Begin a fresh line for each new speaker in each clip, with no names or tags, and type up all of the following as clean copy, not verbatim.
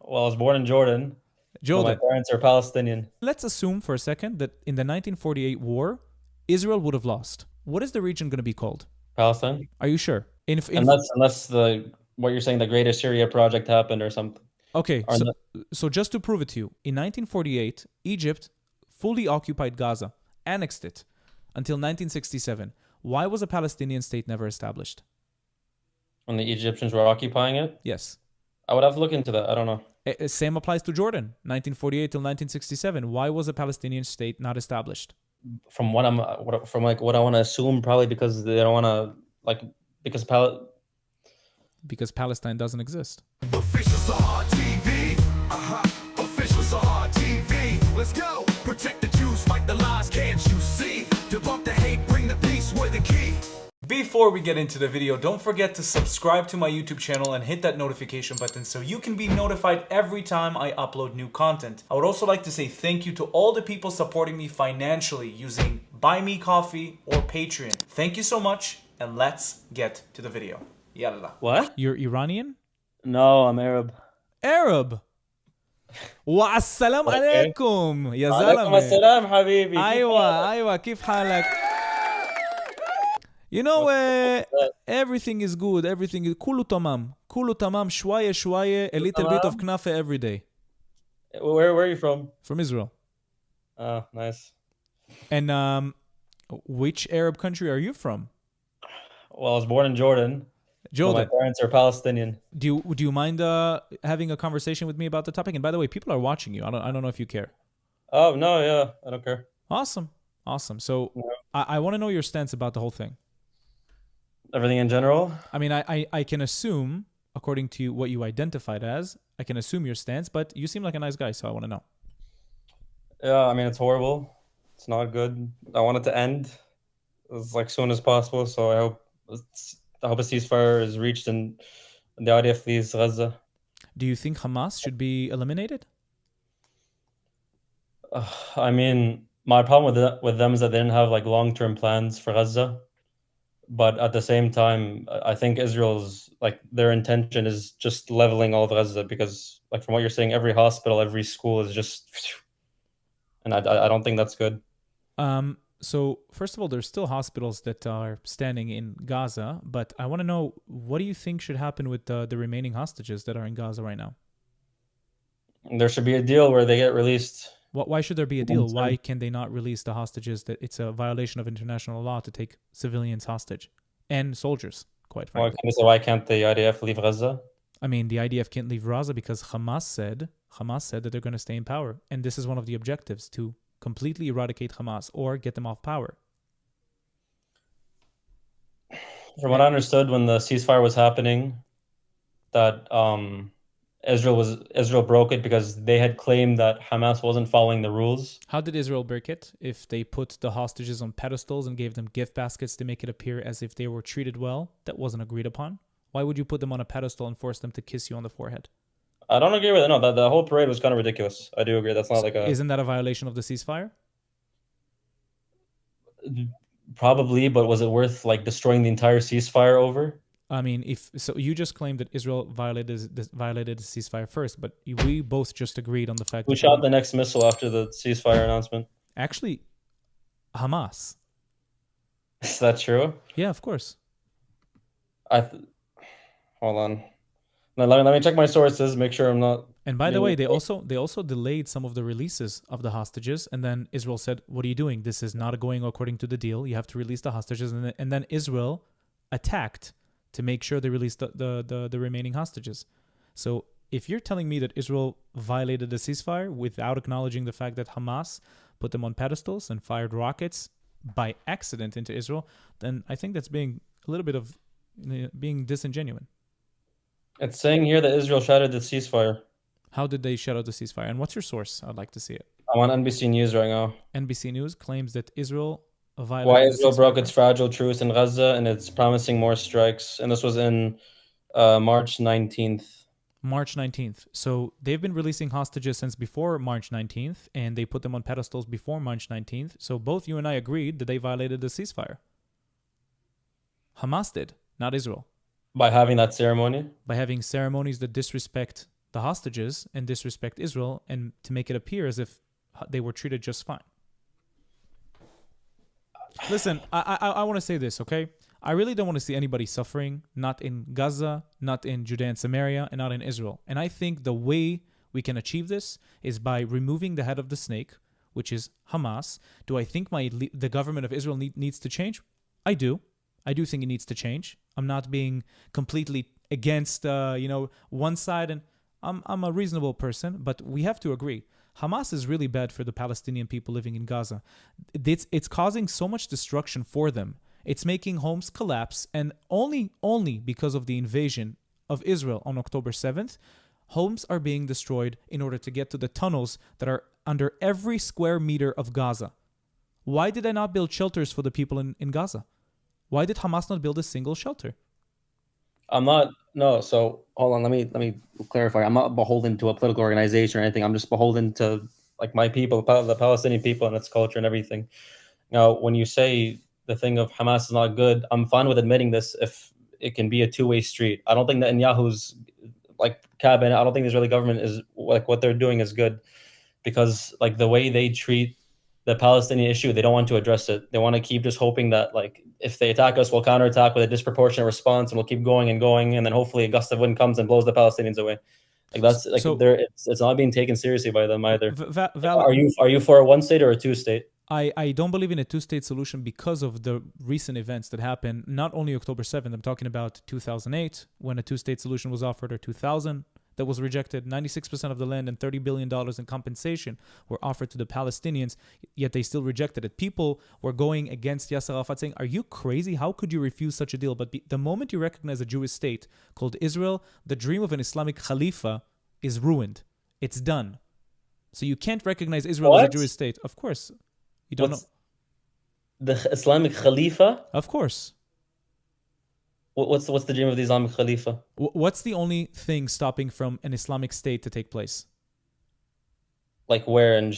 Well, I was born in Jordan, but my
Jordan.
parents are Palestinian.
Let's assume for a second that in the 1948 war, Israel would have lost. What is the region going to be called?
Palestine?
Are you sure?
Unless the what you're saying, the Greater Syria project happened or something.
Okay,
Or
so just to prove it to you, in 1948, Egypt fully occupied Gaza, annexed it until 1967. Why was a Palestinian state never established?
when the Egyptians were occupying it,
Yes.
I would have to look into that. I don't know.
Same applies to Jordan, 1948 till 1967. Why was a Palestinian state not established?
From what I want to assume, probably because they don't want to like because
Because Palestine doesn't exist.
Official Sahar TV. Official Sahar TV. Let's go. Protect the Jews, fight the lies, can't you see? Debunk the hate, bring the peace, we're the key.
Before we get into the video, don't forget to subscribe to my YouTube channel and hit that notification button so you can be notified every time I upload new content. I would also like to say thank you to all the people supporting me financially using Buy Me Coffee or Patreon. Thank you so much, and let's get to the video. Yalla.
what?
You're Iranian?
No, I'm Arab.
Arab. والسلام
Okay.
عليكم يا
عليكم
زلمة.
السلام حبيبي.
أيوة كيف حالك? You know, everything is good. Everything is كله تمام شوية a little bit of knafe every day.
Where are you from?
From Israel.
Oh, nice.
And which Arab country are you from?
Well, I was born in Jordan, but
Jordan.
my parents are Palestinian.
Do you mind having a conversation with me about the topic? And by the way, people are watching you. I don't know if you care.
Oh no, yeah, I don't care.
Awesome. So
Yeah.
I want to know your stance about the whole thing.
Everything in general.
I mean, I can assume, according to what you identified as, I can assume your stance, but you seem like a nice guy, so I want to know.
Yeah, I mean it's horrible. It's not good. I want it to end as like soon as possible. So I hope a ceasefire is reached and the IDF leaves Gaza.
Do you think Hamas should be eliminated?
I mean, my problem with them is that they didn't have like long-term plans for Gaza. But at the same time, I think Israel's like their intention is just leveling all of Gaza because, like, from what you're saying, every hospital, every school is just, and I don't think that's good.
So first of all, there's still hospitals that are standing in Gaza, but I want to know, what do you think should happen with the remaining hostages that are in Gaza right now?
There should be a deal where they get released.
Why should there be a deal? Why can they not release the hostages? That it's a violation of international law to take civilians hostage and soldiers, quite frankly.
Why can't the IDF leave Gaza?
I mean, the IDF can't leave Gaza because Hamas said that they're going to stay in power, and this is one of the objectives, to completely eradicate Hamas or get them off power.
From what I understood, when the ceasefire was happening, that Israel broke it because they had claimed that Hamas wasn't following the rules.
How did Israel break it? If they put the hostages on pedestals and gave them gift baskets to make it appear as if they were treated well, that wasn't agreed upon. Why would you put them on a pedestal and force them to kiss you on the forehead?
I don't agree with it. No, the whole parade was kind of ridiculous. I do agree. That's not like a...
Isn't that a violation of the ceasefire?
Probably, but was it worth like destroying the entire ceasefire over?
I mean, if so, you just claimed that Israel violated the ceasefire first, but we both just agreed on the fact
Who
that
shot the next missile after the ceasefire announcement?
actually Hamas.
Is that true?
Yeah, of course.
Hold on. Now, let me check my sources. Make sure I'm not.
And by the way, they also delayed some of the releases of the hostages, and then Israel said, "What are you doing? This is not going according to the deal. You have to release the hostages." And then Israel attacked to make sure they released the remaining hostages. So if you're telling me that Israel violated the ceasefire without acknowledging the fact that Hamas put them on pedestals and fired rockets by accident into Israel, then I think that's being a little bit of being disingenuous.
It's saying here that Israel shattered the ceasefire.
How did they shut out the ceasefire? And what's your source? I'd like to see it.
I'm on NBC News right now.
NBC News claims that Israel violated
Why
the
Israel
ceasefire.
broke its fragile truce in Gaza and it's promising more strikes. And this was in March 19th.
March 19th. So they've been releasing hostages since before March 19th, and they put them on pedestals before March 19th. So both you and I agreed that they violated the ceasefire. Hamas did, not Israel.
By having that ceremony?
By having ceremonies that disrespect the hostages and disrespect Israel and to make it appear as if they were treated just fine. Listen, I want to say this, okay? I really don't want to see anybody suffering, not in Gaza, not in Judea and Samaria, and not in Israel. And I think the way we can achieve this is by removing the head of the snake, which is Hamas. Do I think the government of Israel needs to change? I do. I do think it needs to change. I'm not being completely against, one side, and I'm a reasonable person, but we have to agree. Hamas is really bad for the Palestinian people living in Gaza. It's causing so much destruction for them. It's making homes collapse, and only because of the invasion of Israel on October 7th, homes are being destroyed in order to get to the tunnels that are under every square meter of Gaza. Why did I not build shelters for the people in Gaza? Why did Hamas not build a single shelter?
So hold on, let me clarify. I'm not beholden to a political organization or anything. I'm just beholden to like my people, the Palestinian people and its culture and everything. Now, when you say the thing of Hamas is not good, I'm fine with admitting this if it can be a two-way street. I don't think that Netanyahu's like cabinet, I don't think the Israeli government is like what they're doing is good, because like the way they treat the Palestinian issue, they don't want to address it. They want to keep just hoping that like if they attack us, we'll counterattack with a disproportionate response, and we'll keep going and going, and then hopefully a gust of wind comes and blows the Palestinians away. Like that's like it's not being taken seriously by them either. Are you for a one state or a two state?
I don't believe in a two-state solution because of the recent events that happened, not only October 7th, I'm talking about 2008, when a two-state solution was offered, or 2000, that was rejected. 96% of the land and $30 billion in compensation were offered to the Palestinians, yet they still rejected it. People were going against Yasser Arafat, saying, are you crazy? How could you refuse such a deal? But the moment you recognize a Jewish state called Israel, the dream of an Islamic Khalifa is ruined. It's done. So you can't recognize Israel as a Jewish state. Of course. You don't know.
The Islamic Khalifa?
Of course.
What's the dream of the Islamic Khalifa?
What's the only thing stopping from an Islamic state to take place?
Like where? And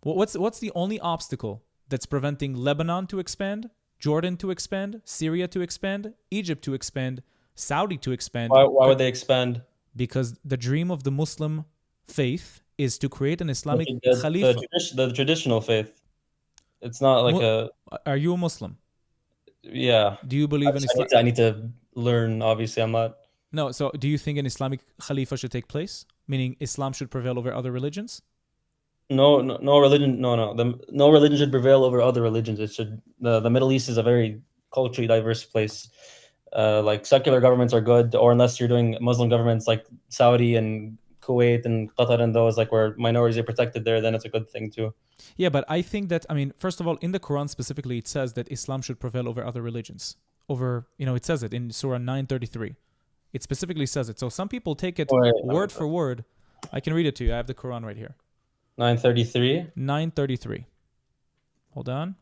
what's the only obstacle that's preventing Lebanon to expand, Jordan to expand, Syria to expand, Egypt to expand, Saudi to expand?
Why would they expand?
Because the dream of the Muslim faith is to create an Islamic Khalifa.
The traditional faith. It's not like
Are you a Muslim?
Yeah.
Do you believe in Islam?
I need to learn. Obviously, I'm not.
No. So, do you think an Islamic Khalifa should take place? Meaning, Islam should prevail over other religions?
No religion. No religion should prevail over other religions. It should. The Middle East is a very culturally diverse place. Like secular governments are good, or unless you're doing Muslim governments like Saudi and Kuwait and Qatar and those, like where minorities are protected there, then it's a good thing too.
Yeah, but I think that, first of all, in the Quran specifically, it says that Islam should prevail over other religions. It says it in Surah 933. It specifically says it. So some people take it word for word. I can read it to you. I have the Quran right here.
933?
933. Hold on.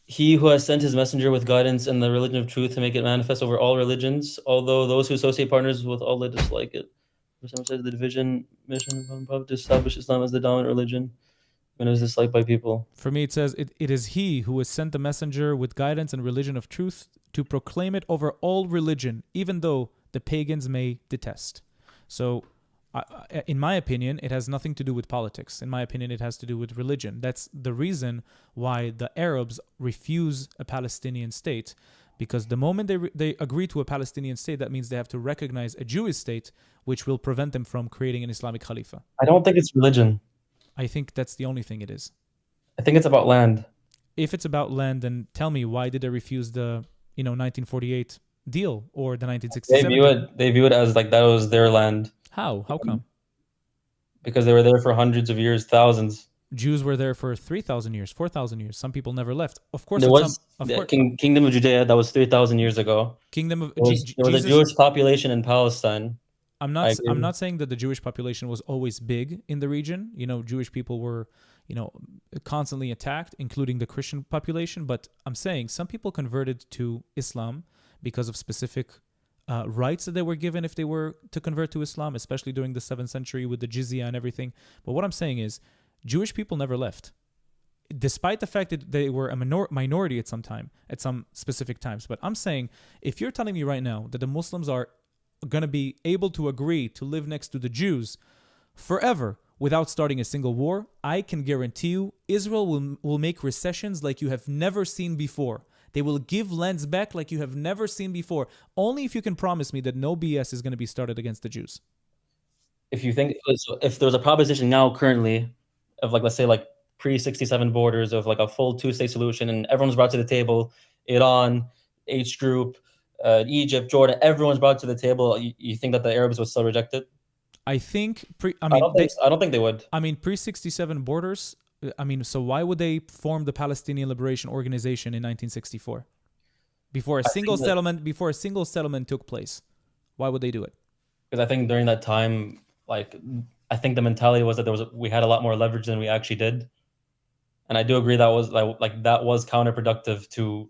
He who has sent his messenger with guidance and the religion of truth to make it manifest over all religions, although those who associate partners with Allah dislike it. Some says the division mission of the Prophet to establish Islam as the dominant religion. When it was disliked by people.
For me, it says, it is he who has sent the messenger with guidance and religion of truth to proclaim it over all religion, even though the pagans may detest. So, in my opinion, it has nothing to do with politics. In my opinion, it has to do with religion. That's the reason why the Arabs refuse a Palestinian state, because the moment they agree to a Palestinian state, that means they have to recognize a Jewish state, which will prevent them from creating an Islamic Khalifa.
I don't think it's religion.
I think that's the only thing it is.
I think it's about land.
If it's about land, then tell me, why did they refuse the 1948 deal or the 1967?
They view it as like that was their land.
How come?
Because they were there for hundreds of years, thousands.
Jews were there for 3,000 years, 4,000 years. Some people never left. Of course,
there was Kingdom of Judea. That was 3,000 years ago.
Kingdom of
there was a Jewish population in Palestine.
I'm not saying that the Jewish population was always big in the region. Jewish people were, constantly attacked, including the Christian population. But I'm saying some people converted to Islam because of specific rights that they were given if they were to convert to Islam, especially during the 7th century with the jizya and everything. But what I'm saying is, Jewish people never left, despite the fact that they were a minority at some specific times. But I'm saying, if you're telling me right now that the Muslims are going to be able to agree to live next to the Jews forever without starting a single war, I can guarantee you Israel will make recessions like you have never seen before. They will give lands back like you have never seen before. Only if you can promise me that no BS is going to be started against the Jews.
If you think, so if there's a proposition now currently of like, let's say like pre-67 borders of like a full two-state solution, and everyone's brought to the table, Iran, H group, Egypt, Jordan, everyone's brought to the table, you think that the Arabs would still reject it?
I think,
I don't think they would.
I mean, pre-67 borders, so why would they form the Palestinian Liberation Organization in 1964? Before a single settlement took place. Why would they do it?
Because I think during that time, like, I think the mentality was that we had a lot more leverage than we actually did. And I do agree that was that was counterproductive to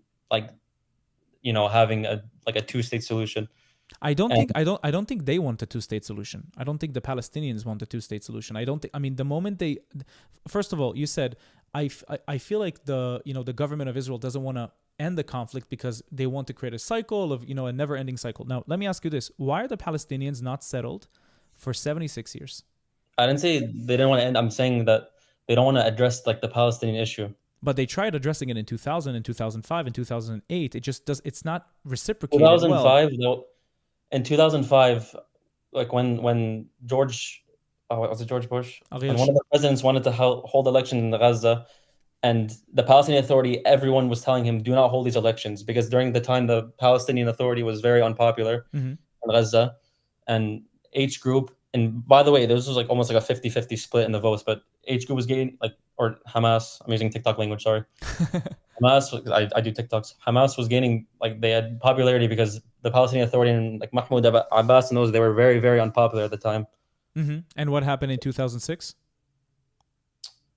having a two-state solution.
I don't think they want a two-state solution. I don't think the Palestinians want a two-state solution. The moment they, first of all, you said, I feel like the government of Israel doesn't want to end the conflict because they want to create a cycle of, a never-ending cycle. Now, let me ask you this. Why are the Palestinians not settled for 76 years?
I didn't say they didn't want to end. I'm saying that they don't want to address the Palestinian issue.
But they tried addressing it in 2000, in 2005, in 2008. It's not reciprocated
2005,
well.
In 2005, when George, was it George Bush? When one of the presidents wanted to hold election in Gaza, and the Palestinian Authority, everyone was telling him, do not hold these elections, because during the time the Palestinian Authority was very unpopular in Gaza, and H group, and by the way, this was almost like a 50-50 split in the votes, but H group was getting or Hamas, I'm using TikTok language, sorry. Hamas, I do TikToks. Hamas was gaining, they had popularity because the Palestinian Authority and Mahmoud Abbas and those, they were very, very unpopular at the time.
And what happened in 2006?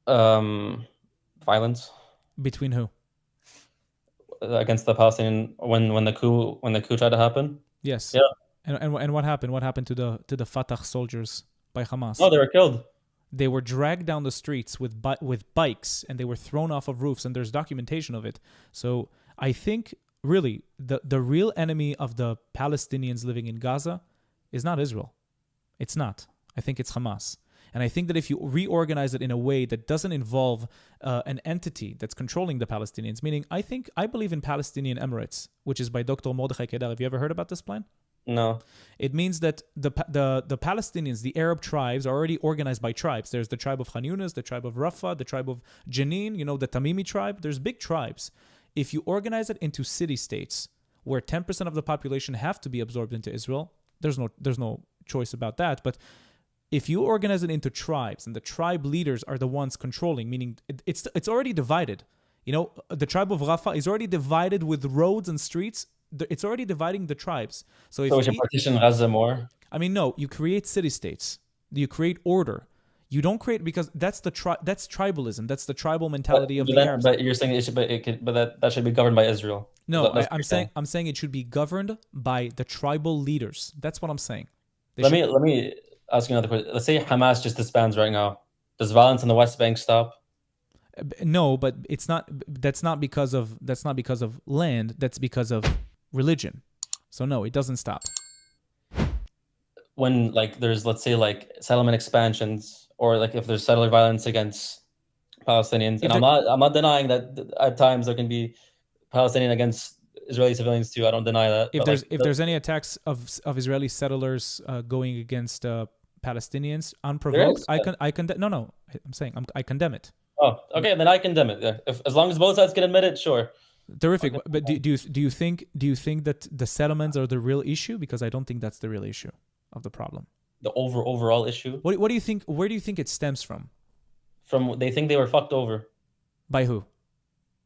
Violence.
Between who?
Against the Palestinian when the coup tried to happen.
Yes.
Yeah.
And what happened? What happened to the Fatah soldiers by Hamas?
No, they were killed.
They were dragged down the streets with bikes, and they were thrown off of roofs, and there's documentation of it. So I think really the real enemy of the Palestinians living in Gaza is not Israel. It's not. I think it's Hamas. And I think that if you reorganize it in a way that doesn't involve an entity that's controlling the Palestinians, meaning I believe in Palestinian Emirates, which is by Dr. Mordechai Kedar. Have you ever heard about this plan?
No.
It means that the Palestinians, the Arab tribes, are already organized by tribes. There's the tribe of Khan Yunis, the tribe of Rafah, the tribe of Jenin, the Tamimi tribe. There's big tribes. If you organize it into city-states where 10% of the population have to be absorbed into Israel, there's no choice about that. But if you organize it into tribes and the tribe leaders are the ones controlling, meaning it's already divided. The tribe of Rafah is already divided with roads and streets. It's already dividing the tribes. So
we should partition Gaza more?
No, you create city-states. You create order. You don't create, because that's tribalism. That's the tribal mentality of the Arabs.
But you're saying that should be governed by Israel.
No, I'm saying it should be governed by the tribal leaders. That's what I'm saying.
Let me ask you another question. Let's say Hamas just disbands right now. Does violence in the West Bank stop?
No, but it's not. That's not because of land. That's because of religion. So no, it doesn't stop.
When there's, let's say, settlement expansions, or if there's settler violence against Palestinians, and I'm not denying that at times there can be Palestinian against Israeli civilians too. I don't deny that.
If there's any attacks of Israeli settlers going against Palestinians unprovoked, I condemn it.
Oh, okay, then I condemn it. Yeah. As long as both sides can admit it, sure.
Terrific. Okay. But do you think that the settlements are the real issue? Because I don't think that's the real issue of the problem.
The overall issue.
What do you think? Where do you think it stems from?
They think they were fucked over.
By who?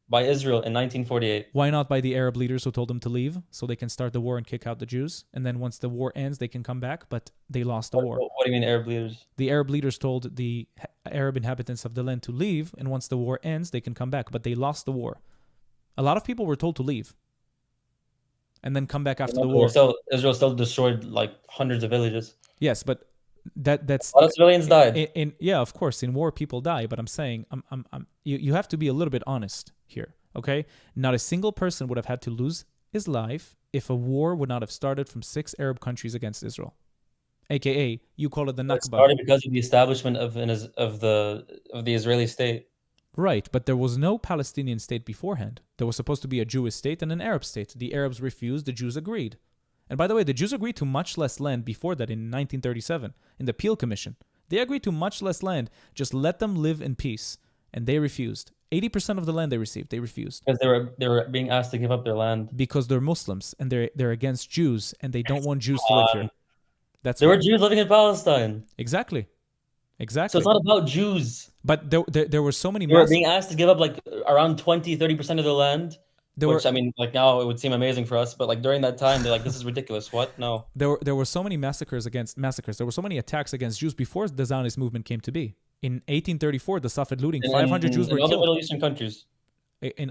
By Israel in 1948.
Why not by the Arab leaders who told them to leave so they can start the war and kick out the Jews? And then once the war ends, they can come back, but they lost the war.
What do you mean Arab leaders?
The Arab leaders told the Arab inhabitants of the land to leave, and once the war ends, they can come back, but they lost the war. A lot of people were told to leave and then come back after the war.
Israel still destroyed hundreds of villages.
Yes, but that's
a lot of civilians died.
Yeah, of course, in war people die. But I'm saying, you have to be a little bit honest here, okay? Not a single person would have had to lose his life if a war would not have started from 6 Arab countries against Israel, aka you call it the
It
Nakba.
started because of the establishment of the Israeli state.
Right, but there was no Palestinian state beforehand. There was supposed to be a Jewish state and an Arab state. The Arabs refused, the Jews agreed. And by the way, the Jews agreed to much less land before that in 1937, in the Peel Commission. They agreed to much less land, just let them live in peace. And they refused. 80% of the land they received, they refused.
Because they were being asked to give up their land.
Because they're Muslims and they're against Jews and they don't want Jews to live here.
There were Jews living in Palestine.
Exactly.
So it's not about Jews.
But there were so many...
They were being asked to give up like around 30% of their land. Which, I mean, like now it would seem amazing for us, but like during that time, they're like, this is ridiculous. What? No.
There were so many massacres. There were so many attacks against Jews before the Zionist movement came to be. In 1834, the Safed looting, 500 Jews were killed.
In other Middle Eastern countries.
In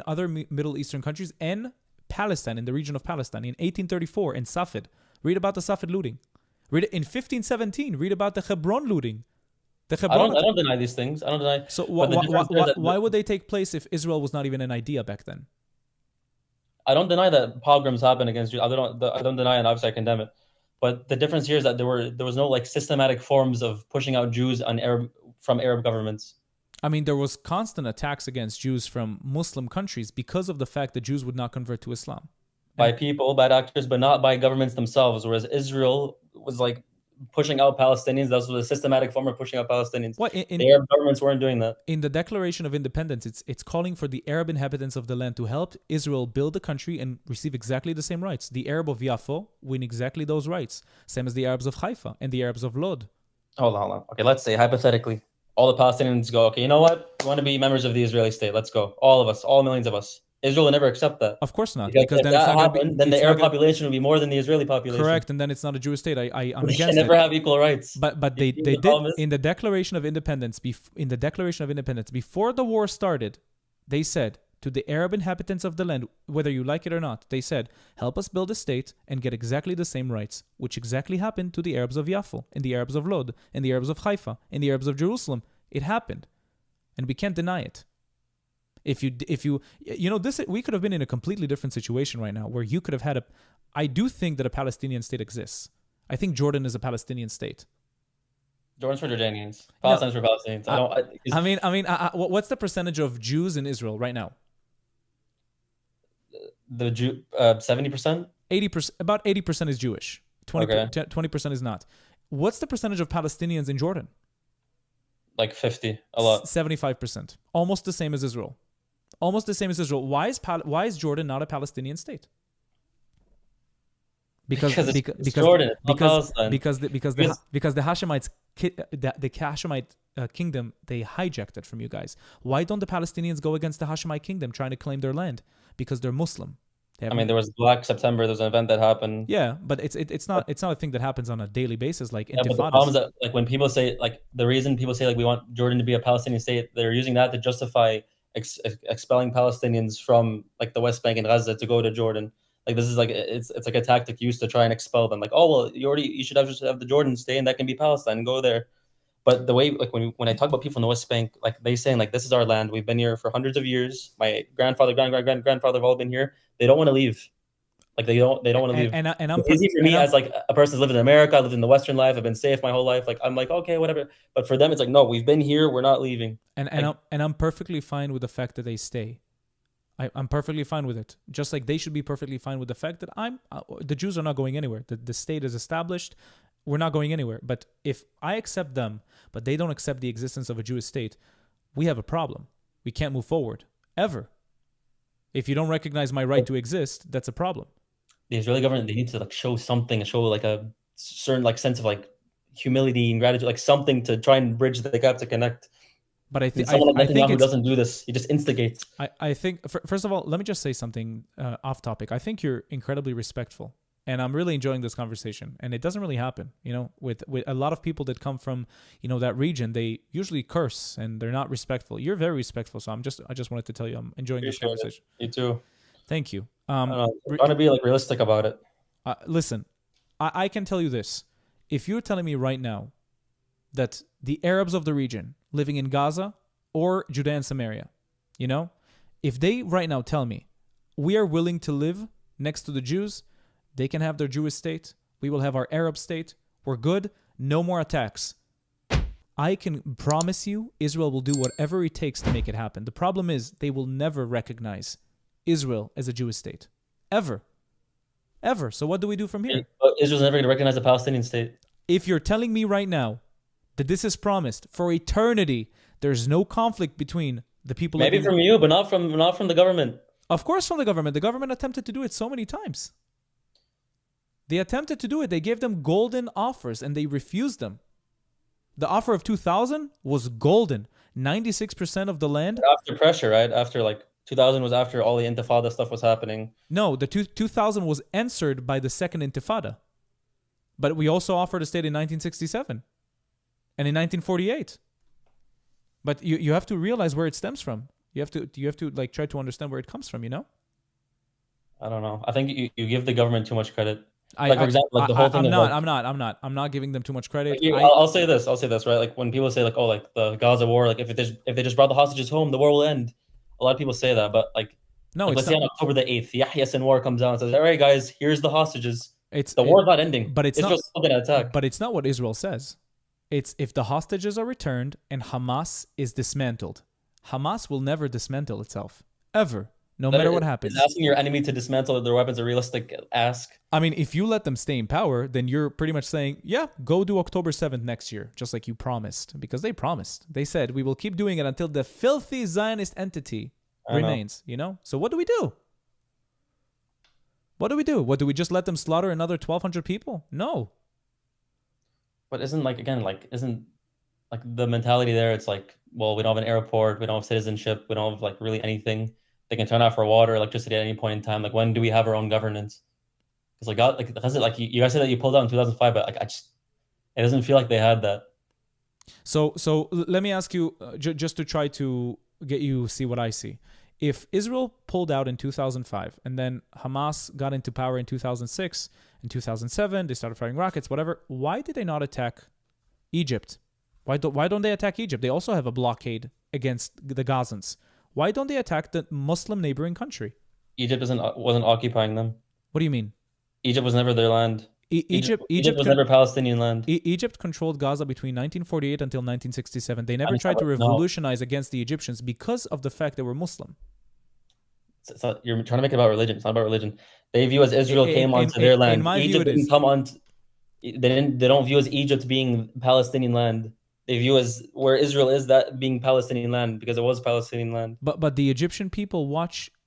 other Middle Eastern countries and Palestine, in the region of Palestine, in 1834, in Safed. Read about the Safed looting. Read it in 1517. Read about the Hebron looting. I
don't deny these things. I don't deny.
So why would they take place if Israel was not even an idea back then?
I don't deny that pogroms happen against Jews. I don't deny it. Obviously, I condemn it. But the difference here is that there was no like systematic forms of pushing out Jews from Arab governments.
I mean, there was constant attacks against Jews from Muslim countries because of the fact that Jews would not convert to Islam.
By people, bad actors, but not by governments themselves. Whereas Israel was like pushing out Palestinians. That was a systematic form of pushing out Palestinians. The Arab governments weren't doing that.
In the Declaration of Independence, it's calling for the Arab inhabitants of the land to help Israel build a country and receive exactly the same rights. The Arab of Yafo win exactly those rights, same as the Arabs of Haifa and the Arabs of Lod.
Hold on. Okay, let's say hypothetically, all the Palestinians go, okay, you know what? We want to be members of the Israeli state. Let's go. All of us, all millions of us. Israel will never accept that.
Of course not.
Because then, then the Arab population will be more than the Israeli population.
Correct, and then it's not a Jewish state. I'm against it.
They never have equal rights.
But they did in the Declaration of Independence. Before the war started, they said to the Arab inhabitants of the land, whether you like it or not, they said, help us build a state and get exactly the same rights, which exactly happened to the Arabs of Yafo and the Arabs of Lod and the Arabs of Haifa and the Arabs of Jerusalem. It happened, and we can't deny it. If you we could have been in a completely different situation right now where you could have had I do think that a Palestinian state exists. I think Jordan is a Palestinian state.
Jordan's for Jordanians. Palestine's for Palestinians.
What's the percentage of Jews in Israel right now?
The Jew, 70%?
80%, about 80% is Jewish. 20% is not. What's the percentage of Palestinians in Jordan?
Like 50, a lot.
75%. Almost the same as Israel. Almost the same as Israel. Why is Jordan not a Palestinian state? Because Jordan, because the Hashemites, the Hashemite kingdom, they hijacked it from you guys. Why don't the Palestinians go against the Hashemite kingdom trying to claim their land? Because they're Muslim.
There was Black September. There was an event that happened.
Yeah, but it's not a thing that happens on a daily basis like
Intifadas. But the problem is that like when people say like the reason people say like we want Jordan to be a Palestinian state, they're using that to justify expelling Palestinians from like the West Bank and Gaza to go to Jordan. Like this is like it's like a tactic used to try and expel them. Like, oh well, you should just have the Jordan state and that can be Palestine and go there. But the way like when I talk about people in the West Bank, like they saying like this is our land. We've been here for hundreds of years. My grandfather, grandfather have all been here. They don't want to leave. Like they don't want to leave. And I'm it's easy for me as like a person who's lived in America, I lived in the Western life, I've been safe my whole life. Like I'm like, okay, whatever. But for them, it's like, no, we've been here, we're not leaving.
And I'm perfectly fine with the fact that they stay. I'm perfectly fine with it. Just like they should be perfectly fine with the fact that the Jews are not going anywhere. The state is established. We're not going anywhere. But if I accept them, but they don't accept the existence of a Jewish state, we have a problem. We can't move forward ever. If you don't recognize my right to exist, that's a problem.
The Israeli government, they need to like show like a certain like sense of like humility and gratitude, like something to try and bridge the gap to connect.
But I think
someone like Netanyahu doesn't do this. He just instigates.
I think first of all, let me just say something off topic. I think you're incredibly respectful, and I'm really enjoying this conversation. And it doesn't really happen, with a lot of people that come from that region. They usually curse and they're not respectful. You're very respectful, so I just wanted to tell you I'm enjoying this conversation.
You too.
Thank you.
I'm trying to be like realistic about it.
Listen, I can tell you this: if you're telling me right now that the Arabs of the region living in Gaza or Judea and Samaria, if they right now tell me we are willing to live next to the Jews. They can have their Jewish state. We will have our Arab state. We're good. No more attacks. I can promise you Israel will do whatever it takes to make it happen. The problem is they will never recognize Israel as a Jewish state. Ever. Ever. So what do we do from here?
But Israel's never going to recognize a Palestinian state.
If you're telling me right now that this is promised for eternity, there's no conflict between the people.
Maybe from you, but not from the government.
Of course from the government. The government attempted to do it so many times. They attempted to do it. They gave them golden offers and they refused them. The offer of 2000 was golden. 96% of the land.
After pressure, right? After 2000 was after all the Intifada stuff was happening.
No, the 2000 was answered by the second Intifada. But we also offered a state in 1967 and in 1948. But you have to realize where it stems from. You have to try to understand where it comes from, you know?
I don't know. I think you give the government too much credit. For example, the whole thing.
I'm not giving them too much credit.
I'll say this, right? When people say the Gaza war, if they just brought the hostages home, the war will end. A lot of people say that, but
no,
let's say on October the 8th, Yahya Sinwar comes out and says, "All right, guys, here's the hostages." The war's not ending,
but
Israel's still gonna attack.
But it's not what Israel says. It's if the hostages are returned and Hamas is dismantled. Hamas will never dismantle itself ever. No matter what happens.
Is asking your enemy to dismantle their weapons a realistic ask?
I mean, if you let them stay in power, then you're pretty much saying, yeah, go do October 7th next year, just like you promised. Because they promised. They said, we will keep doing it until the filthy Zionist entity remains, you know? So what do we do? What do we do? What, do we just let them slaughter another 1,200 people? No.
But isn't the mentality there, it's well, we don't have an airport, we don't have citizenship, we don't have really anything. They can turn off our water, electricity at any point in time. When do we have our own governance? Because you guys said that you pulled out in 2005, but it doesn't feel like they had that.
So let me ask you, just to try to get you see what I see. If Israel pulled out in 2005 and then Hamas got into power in 2006, in 2007 they started firing rockets, whatever. Why did they not attack Egypt? Why don't they attack Egypt? They also have a blockade against the Gazans. Why don't they attack the Muslim neighboring country?
Egypt wasn't occupying them.
What do you mean?
Egypt was never their land.
Egypt
was never Palestinian land.
Egypt controlled Gaza between 1948 until 1967. They never tried to revolutionize against the Egyptians because of the fact they were Muslim.
You're trying to make it about religion. It's not about religion. They view as Israel came onto their land. Egypt didn't come on. They don't view as Egypt being Palestinian land. They view as where Israel is that being Palestinian land because it was Palestinian land.
But the Egyptian people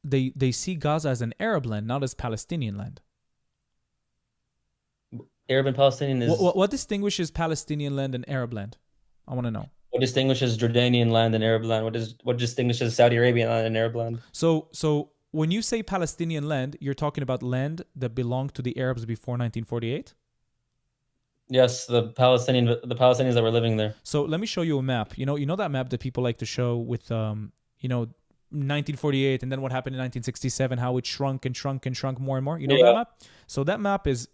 they see Gaza as an Arab land, not as Palestinian land.
Arab and Palestinian is...
What distinguishes Palestinian land and Arab land? I want to know.
What distinguishes Jordanian land and Arab land? What distinguishes Saudi Arabian land and Arab land?
So when you say Palestinian land, you're talking about land that belonged to the Arabs before 1948?
Yes, the Palestinians that were living there.
So let me show you a map. You know that map that people like to show with 1948 and then what happened in 1967, how it shrunk and shrunk and shrunk more and more. You know that map? So that map is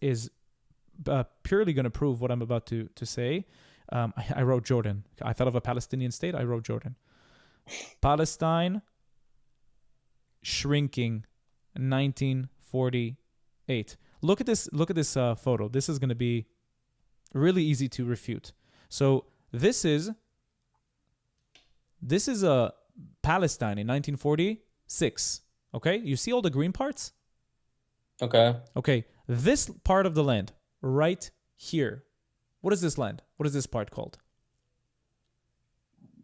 purely going to prove what I'm about to say. I wrote Jordan. I thought of a Palestinian state. I wrote Jordan. Palestine shrinking 1948. Look at this photo. This is going to be really easy to refute. So this is a Palestine in 1946. Okay, you see all the green parts? Okay, this part of the land right here. What is this land? What is this part called?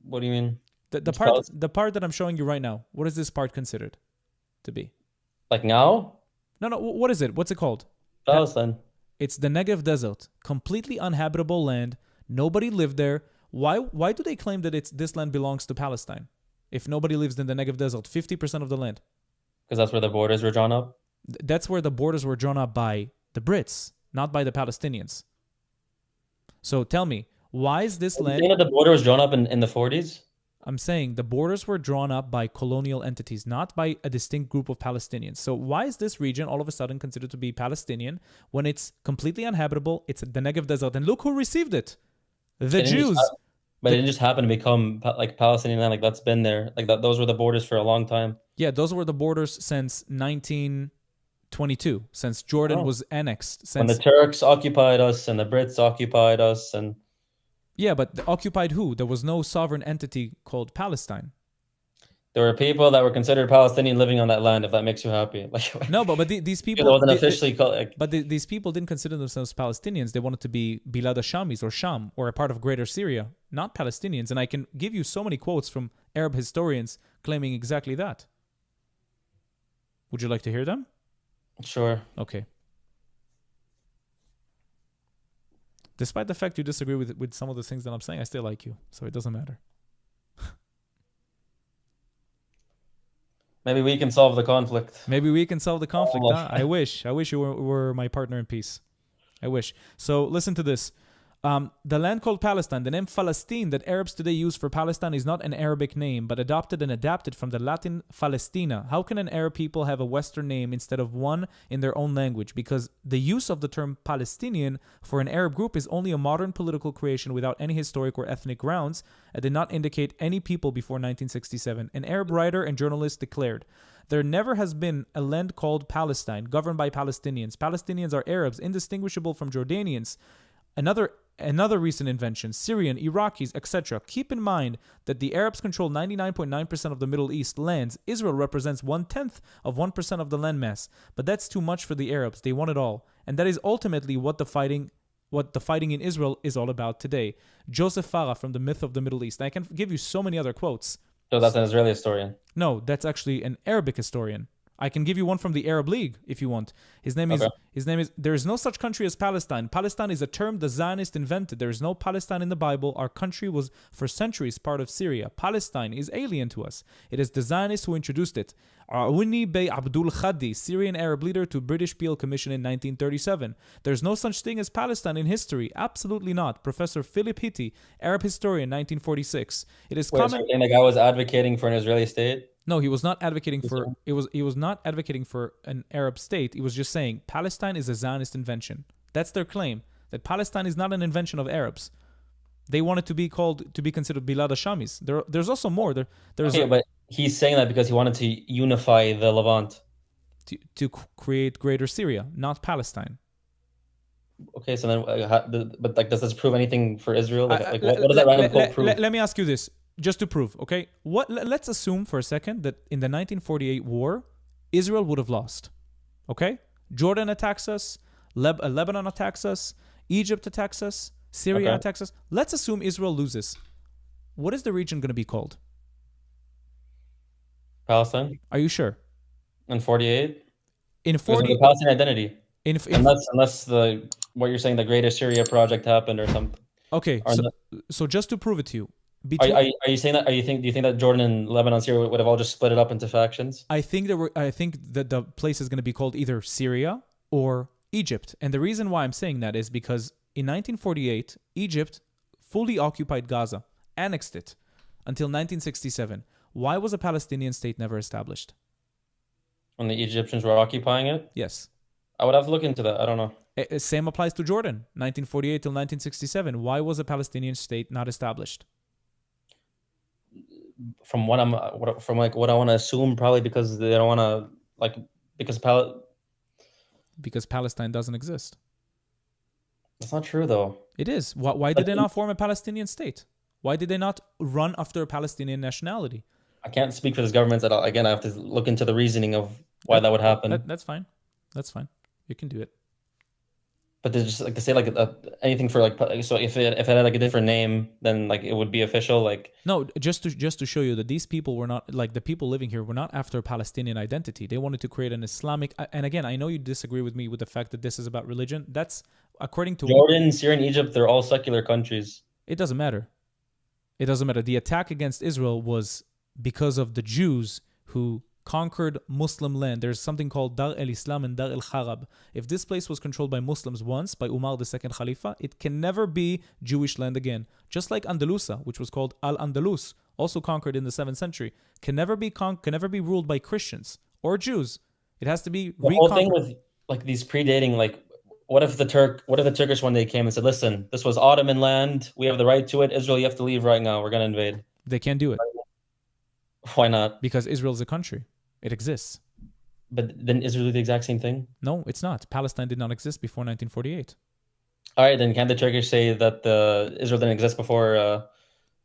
What do you mean?
The part that I'm showing you right now. What is this part considered to be?
Now?
No. What is it? What's it called?
Palestine.
It's the Negev Desert, completely uninhabitable land. Nobody lived there. Why do they claim that this land belongs to Palestine? If nobody lives in the Negev Desert, 50% of the land.
Because that's where the borders were drawn up?
That's where the borders were drawn up by the Brits, not by the Palestinians. So tell me, why is this land...
You know the border was drawn up in the 40s?
I'm saying the borders were drawn up by colonial entities, not by a distinct group of Palestinians. So why is this region all of a sudden considered to be Palestinian when it's completely uninhabitable? It's the Negev Desert. And look who received it. The Jews.
But it didn't just happen to become Palestinian land. That's been there. Those were the borders for a long time.
Yeah, those were the borders since 19 22, since Jordan
Oh.
was annexed.
When the
Since
Turks occupied us and the Brits occupied us, and
Yeah, but occupied who? There was no sovereign entity called Palestine.
there were people that were considered Palestinian living on that land. If that makes you happy, like
No, but these
it
people,
wasn't officially called. Like,
but these people didn't consider themselves Palestinians. They wanted to be Bilad Shamis or Sham or a part of Greater Syria, not Palestinians. And I can give you so many quotes from Arab historians claiming exactly that. Would you like to hear them?
sure.
Okay. Despite the fact you disagree with some of the things that I'm saying, I still like you, so it doesn't matter.
Maybe we can solve the conflict.
Maybe we can solve the conflict.
Oh.
Huh? I wish you were my partner in peace. I wish. So listen to this. The land called Palestine, the name Palestine that Arabs today use for Palestine is not an Arabic name, but adopted and adapted from the Latin Palestina. How can an Arab people have a Western name instead of one in their own language? Because the use of the term Palestinian for an Arab group is only a modern political creation without any historic or ethnic grounds and did not indicate any people before 1967. An Arab writer and journalist declared, "There never has been a land called Palestine, governed by Palestinians. Palestinians are Arabs, indistinguishable from Jordanians. Another recent invention, Syrian, Iraqis, etc. Keep in mind that the Arabs control 99.9% of the Middle East lands. Israel represents 1/10 of 1% of the landmass. But that's too much for the Arabs. They want it all. And that is ultimately what the fighting in Israel is all about today." Joseph Farah from The Myth of the Middle East. I can give you so many other quotes.
So that's an Israeli historian.
No, that's actually an Arabic historian. I can give you one from the Arab League if you want. His name is there is no such country as Palestine. Palestine is a term the Zionists invented. There is no Palestine in the Bible. Our country was for centuries part of Syria. Palestine is alien to us. It is the Zionists who introduced it. Aouni Bey Abdul Khadi, Syrian Arab leader to British Peel Commission in 1937. There's no such thing as Palestine in history. Absolutely not. Professor Philip Hitti, Arab historian, 1946. It is common.
So the guy was advocating for an Israeli state.
No, he was not advocating for he was not advocating for an Arab state. He was just saying Palestine is a Zionist invention. That's their claim, that Palestine is not an invention of Arabs. They want it to be considered Bilad Shamis. There's also more.
But he's saying that because he wanted to unify the Levant.
To create Greater Syria, not Palestine.
Okay, so then, does this prove anything for Israel? What does that random quote prove?
Let me ask you this, just to prove, okay? Let's assume for a second that in the 1948 war, Israel would have lost, okay? Jordan attacks us, Lebanon attacks us, Egypt attacks us, Syria attacks us. Let's assume Israel loses. What is the region going to be called?
Palestine?
Are you sure?
In 48?
In 40,
the Palestinian identity.
Unless
what you're saying, the Greater Syria project happened or something.
Okay, so just to prove it to you,
are you saying that? Do you think that Jordan and Lebanon, Syria would have all just split it up into factions?
I think that the place is going to be called either Syria or Egypt, and the reason why I'm saying that is because in 1948, Egypt fully occupied Gaza, annexed it until 1967. Why was a Palestinian state never established?
When the Egyptians were occupying it?
Yes.
I would have to look into that. I don't know.
Same applies to Jordan, 1948 till 1967. Why was a Palestinian state not established?
From what I want to assume, probably because they don't want to
because Palestine doesn't exist.
That's not true, though.
It is. Why did they not form a Palestinian state? Why did they not run after a Palestinian nationality?
I can't speak for this government at all. Again, I have to look into the reasoning of why that would happen.
That's fine. That's fine. You can do it.
But there's just to say anything for so if it had a different name, then it would be official.
No, just to show you that these people were not the people living here were not after a Palestinian identity. They wanted to create an Islamic. And again, I know you disagree with me with the fact that this is about religion. That's according to
Jordan, Syria, and Egypt. They're all secular countries.
It doesn't matter. It doesn't matter. The attack against Israel was because of the Jews who conquered Muslim land. There's something called Dar el-Islam and Dar el-Kharab. If this place was controlled by Muslims once, by Umar the second Khalifa, it can never be Jewish land again. Just like Andalusia, which was called Al-Andalus, also conquered in the 7th century, can never be ruled by Christians or Jews. It has to be
the whole thing with these predating, what if the Turkish one day came and said, listen, this was Ottoman land, we have the right to it, Israel, you have to leave right now, we're going to invade.
They can't do it.
Why not?
Because Israel is a country. It exists.
But then Israel do the exact same thing?
No, it's not. Palestine did not exist before 1948.
All right, then can the Turkish say that the Israel didn't exist before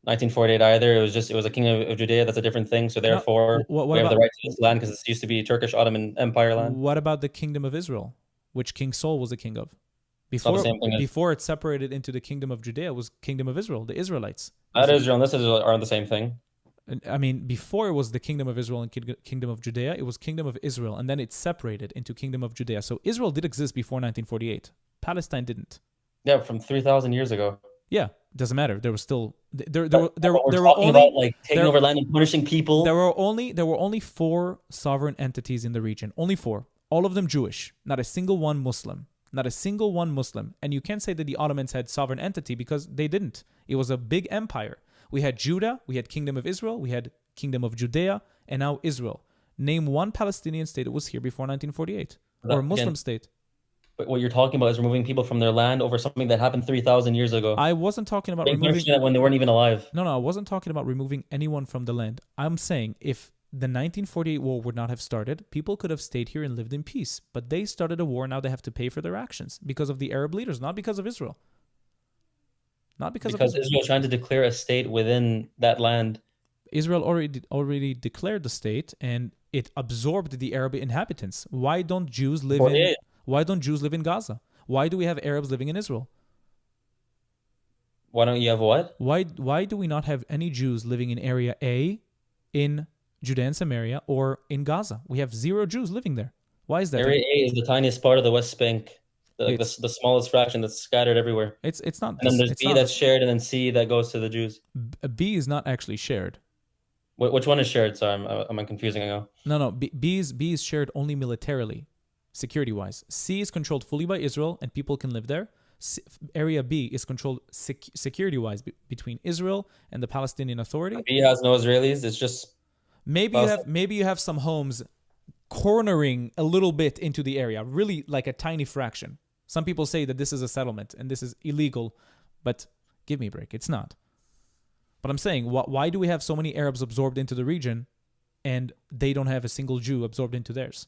1948 either? It was a kingdom of Judea. That's a different thing. So
No,
therefore,
what
we have the
about
right to this land because it used to be Turkish Ottoman Empire land.
what about the kingdom of Israel, which King Saul was the king of?
It's not the
Before
same thing.
before it separated into the kingdom of Judea, it was kingdom of Israel, the Israelites.
That Israel and this Israel are the same thing.
I mean, before it was the kingdom of Israel and kingdom of Judea, it was kingdom of Israel, and then it separated into kingdom of Judea. So Israel did exist before 1948. Palestine didn't.
Yeah, from 3,000 years ago.
Yeah, doesn't matter. There was still there
But
were
we're talking
only
about like taking
there-
over land and punishing people.
there were only 4 sovereign entities in the region. Only 4. All of them Jewish. Not a single one Muslim. Not a single one Muslim. And you can't say that the Ottomans had sovereign entity because they didn't. It was a big empire. We had Judah, we had Kingdom of Israel, we had Kingdom of Judea, and now Israel. Name one Palestinian state that was here before 1948 or a Muslim state.
But what you're talking about is removing people from their land over something that happened 3,000 years ago.
I wasn't talking about
They
removing.
mentioned that when they weren't even alive.
No, I wasn't talking about removing anyone from the land. I'm saying if the 1948 war would not have started, people could have stayed here and lived in peace. But they started a war. Now they have to pay for their actions because of the Arab leaders, not because of Israel. Not because
Because
of
Israel trying to declare a state within that land.
Israel already declared the state and it absorbed the Arab inhabitants. Why don't Jews live in
48.
Why don't Jews live in Gaza? Why do we have Arabs living in Israel?
Why don't you have what?
Why do we not have any Jews living in Area A in Judea and Samaria or in Gaza? We have 0 Jews living there. Why is that?
Area A is the tiniest part of the West Bank. The smallest fraction that's scattered everywhere.
It's not.
And then there's
it's
B
not,
that's shared and then C that goes to the Jews.
B is not actually shared.
Which one is shared? Sorry, am I confusing? I know.
No. B is shared only militarily, security wise. C is controlled fully by Israel and people can live there. Area B is controlled security wise between Israel and the Palestinian Authority.
B has no Israelis. It's just
Maybe you have some homes cornering a little bit into the area, really like a tiny fraction. Some people say that this is a settlement and this is illegal, but give me a break. It's not. But I'm saying, why do we have so many Arabs absorbed into the region and they don't have a single Jew absorbed into theirs?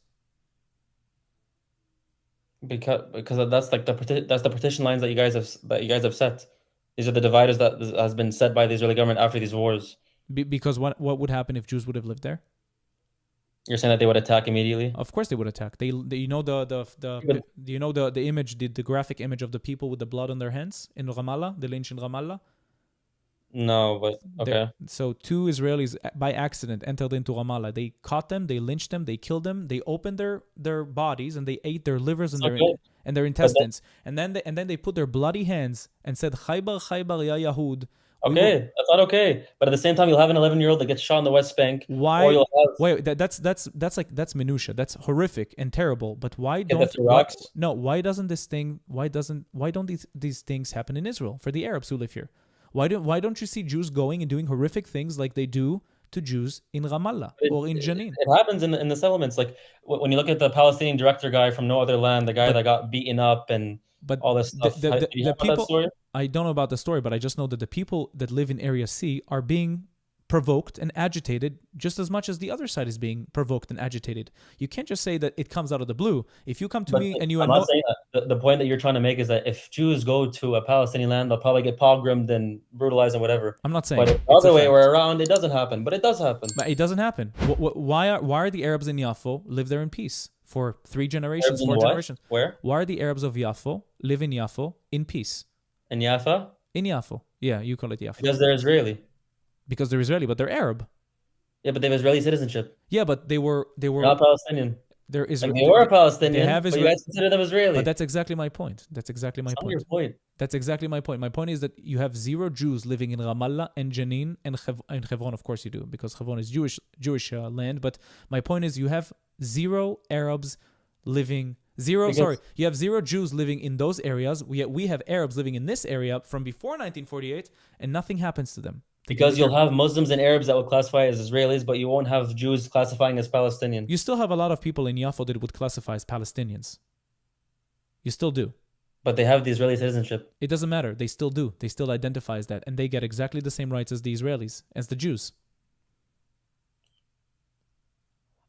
because that's like that's the partition lines that you guys have set. These are the dividers that has been set by the Israeli government after these wars.
Because what would happen if Jews would have lived there?
You're saying that they would attack immediately?
Of course they would attack. They you know the image, the graphic image of the people with the blood on their hands in Ramallah, the lynch in Ramallah.
No, but okay.
So 2 Israelis by accident entered into Ramallah. They caught them, they lynched them, they killed them, they opened their bodies and they ate their livers and their intestines. And then they put their bloody hands and said, "Khaybar, Khaybar, ya Yahud."
Okay, that's not okay. But at the same time, you'll have an 11-year-old that gets shot in the West Bank.
Why?
Or you'll have,
wait, that's minutia. That's horrific and terrible. But why don't why don't these things happen in Israel for the Arabs who live here? Why don't you see Jews going and doing horrific things like they do to Jews in Ramallah or in Jenin?
It happens in the settlements. Like when you look at the Palestinian director guy from No Other Land, the guy that got beaten up and all this stuff.
The people,
that story?
I don't know about the story, but I just know that the people that live in Area C are being provoked and agitated just as much as the other side is being provoked and agitated. You can't just say that it comes out of the blue. If you come to me and you...
I'm not saying that. The point that you're trying to make is that if Jews go to a Palestinian land, they'll probably get pogromed and brutalized and whatever.
I'm not saying.
But if the other way around, it doesn't happen. But it does happen.
But it doesn't happen. Why are the Arabs in Yaffo live there in peace for 3 generations, 4 generations?
Where?
Why are the Arabs of Yaffo live in Yaffo in peace?
In Jaffa?
In Yaffo. Yeah, you call it Yaffo.
Because they're Israeli.
Because they're Israeli, but they're Arab.
Yeah, but they have Israeli citizenship.
Yeah, but they were
not Palestinian.
They're Israeli.
Like they were Palestinian.
They have
But you guys consider them Israeli.
But that's exactly my point. That's exactly my point.
Your point.
That's exactly my point. My point is that you have 0 Jews living in Ramallah and Jenin and Hebron. Of course you do, because Hebron is Jewish land. But my point is you have 0 Arabs living. You have 0 Jews living in those areas. We have Arabs living in this area from before 1948, and nothing happens to them.
Because you'll have Muslims and Arabs that will classify as Israelis, but you won't have Jews classifying as Palestinian.
You still have a lot of people in Yaffo that would classify as Palestinians. You still do.
But they have the Israeli citizenship.
It doesn't matter. They still do. They still identify as that. And they get exactly the same rights as the Israelis, as the Jews.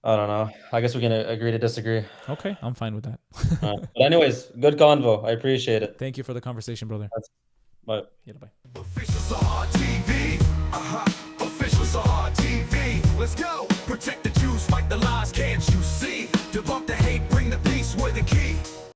I don't know. I guess we can agree to disagree.
Okay, I'm fine with that.
But anyways, good convo. I appreciate it.
Thank you for the conversation, brother.
Bye.
Yeah, bye.
Officials are TV.